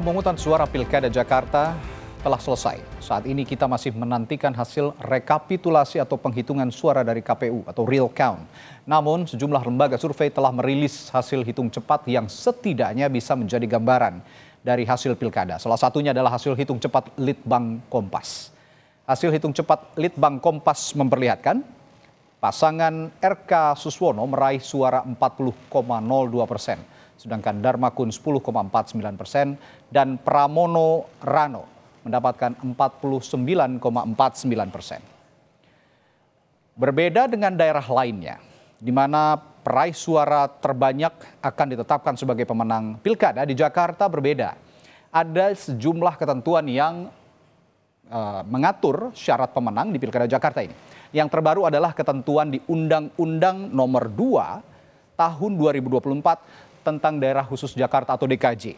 Pemungutan suara Pilkada Jakarta telah selesai. Saat ini kita masih menantikan hasil rekapitulasi atau penghitungan suara dari KPU atau real count. Namun sejumlah lembaga survei telah merilis hasil hitung cepat yang setidaknya bisa menjadi gambaran dari hasil Pilkada. Salah satunya adalah hasil hitung cepat Litbang Kompas. Hasil hitung cepat Litbang Kompas memperlihatkan pasangan RK Suswono meraih suara 40,02%. Sedangkan Darmakun 10,49% dan Pramono Rano mendapatkan 49,49%. Berbeda dengan daerah lainnya, di mana peraih suara terbanyak akan ditetapkan sebagai pemenang Pilkada, di Jakarta berbeda. Ada sejumlah ketentuan yang mengatur syarat pemenang di Pilkada Jakarta ini. Yang terbaru adalah ketentuan di Undang-Undang Nomor 2 Tahun 2024 tentang Daerah Khusus Jakarta atau DKJ.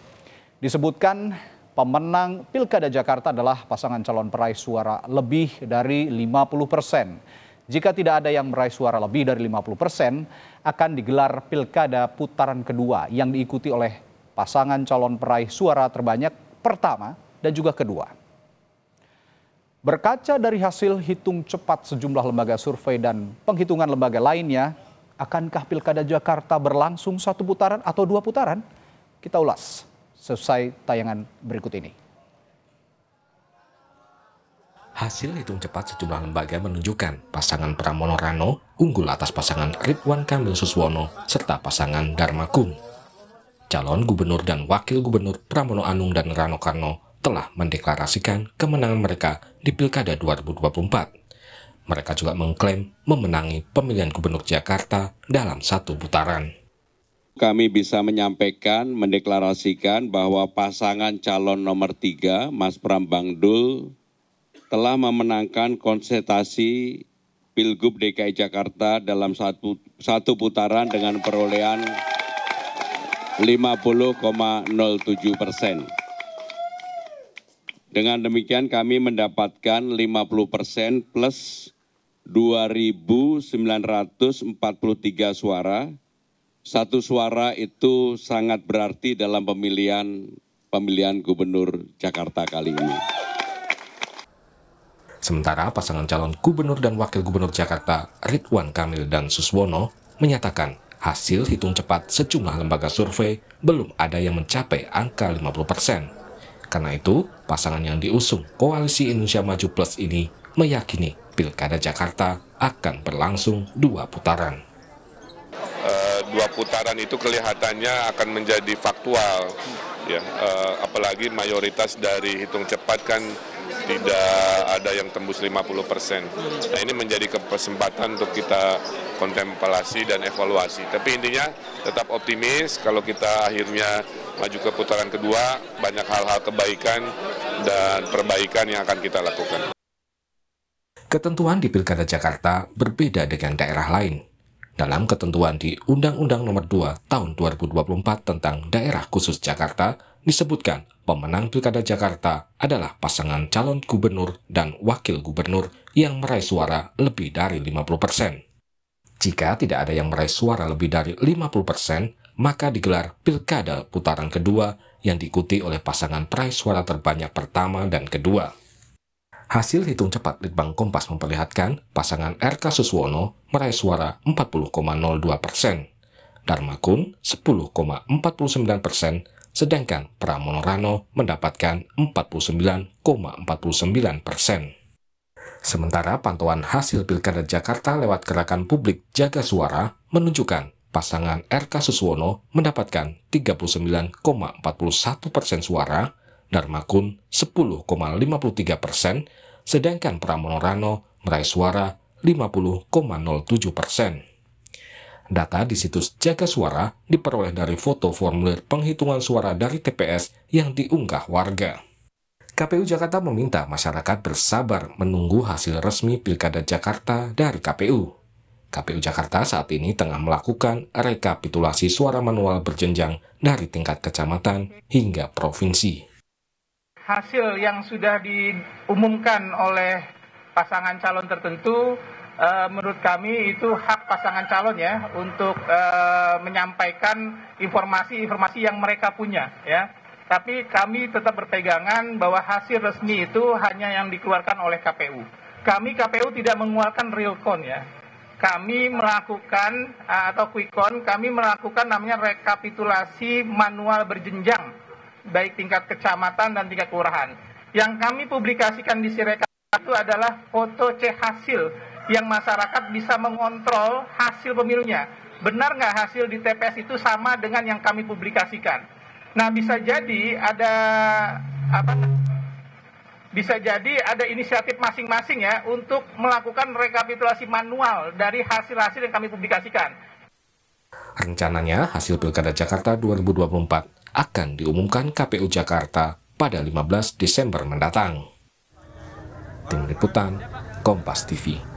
Disebutkan pemenang Pilkada Jakarta adalah pasangan calon peraih suara lebih dari 50%. Jika tidak ada yang meraih suara lebih dari 50%, akan digelar Pilkada putaran kedua yang diikuti oleh pasangan calon peraih suara terbanyak pertama dan juga kedua. Berkaca dari hasil hitung cepat sejumlah lembaga survei dan penghitungan lembaga lainnya, akankah Pilkada Jakarta berlangsung satu putaran atau dua putaran? Kita ulas selesai tayangan berikut ini. Hasil hitung cepat sejumlah lembaga menunjukkan pasangan Pramono Rano unggul atas pasangan Ridwan Kamil Suswono serta pasangan Darmakun. Calon gubernur dan wakil gubernur Pramono Anung dan Rano Karno telah mendeklarasikan kemenangan mereka di Pilkada 2024. Mereka juga mengklaim memenangi pemilihan gubernur Jakarta dalam satu putaran. Kami bisa menyampaikan, mendeklarasikan bahwa pasangan calon nomor 3, Mas Prambang Dul, telah memenangkan konsentrasi Pilgub DKI Jakarta dalam satu putaran dengan perolehan 50,07%. Dengan demikian kami mendapatkan 50% plus 2.943 suara. Satu suara itu sangat berarti dalam pemilihan gubernur Jakarta kali ini. Sementara pasangan calon gubernur dan wakil gubernur Jakarta Ridwan Kamil dan Suswono menyatakan hasil hitung cepat sejumlah lembaga survei belum ada yang mencapai angka 50%. Karena itu, pasangan yang diusung Koalisi Indonesia Maju Plus ini meyakini Pilkada Jakarta akan berlangsung dua putaran. Dua putaran itu kelihatannya akan menjadi faktual, ya. Apalagi mayoritas dari hitung cepat kan tidak ada yang tembus 50%. Nah, ini menjadi kesempatan untuk kita kontemplasi dan evaluasi. Tapi intinya tetap optimis kalau kita akhirnya maju ke putaran kedua, banyak hal-hal kebaikan dan perbaikan yang akan kita lakukan. Ketentuan di Pilkada Jakarta berbeda dengan daerah lain. Dalam ketentuan di Undang-Undang Nomor 2 Tahun 2024 tentang Daerah Khusus Jakarta, disebutkan pemenang Pilkada Jakarta adalah pasangan calon gubernur dan wakil gubernur yang meraih suara lebih dari 50%. Jika tidak ada yang meraih suara lebih dari 50%, maka digelar Pilkada putaran kedua yang diikuti oleh pasangan peraih suara terbanyak pertama dan kedua. Hasil hitung cepat Litbang Kompas memperlihatkan pasangan RK Suswono meraih suara 40,02%, Darmakun 10,49%, sedangkan Pramono Rano mendapatkan 49,49%. Sementara pantauan hasil Pilkada Jakarta lewat gerakan publik Jaga Suara menunjukkan pasangan RK Suswono mendapatkan 39,41% suara, Darmakun 10,53%, sedangkan Pramono Rano meraih suara 50,07%. Data di situs Jaga Suara diperoleh dari foto formulir penghitungan suara dari TPS yang diunggah warga. KPU Jakarta meminta masyarakat bersabar menunggu hasil resmi Pilkada Jakarta dari KPU. KPU Jakarta saat ini tengah melakukan rekapitulasi suara manual berjenjang dari tingkat kecamatan hingga provinsi. Hasil yang sudah diumumkan oleh pasangan calon tertentu, menurut kami itu hak pasangan calon ya untuk menyampaikan informasi-informasi yang mereka punya ya. Tapi kami tetap berpegangan bahwa hasil resmi itu hanya yang dikeluarkan oleh KPU. KPU tidak mengeluarkan real count ya. Kami melakukan atau quick count, kami melakukan namanya rekapitulasi manual berjenjang, baik tingkat kecamatan dan tingkat kelurahan. Yang kami publikasikan di Sirekap itu adalah foto C hasil yang masyarakat bisa mengontrol hasil pemilunya. Benar nggak hasil di TPS itu sama dengan yang kami publikasikan? Nah, bisa jadi ada inisiatif masing-masing ya untuk melakukan rekapitulasi manual dari hasil-hasil yang kami publikasikan. Rencananya hasil Pilkada Jakarta 2024 akan diumumkan KPU Jakarta pada 15 Desember mendatang. Tim Liputan, Kompas TV.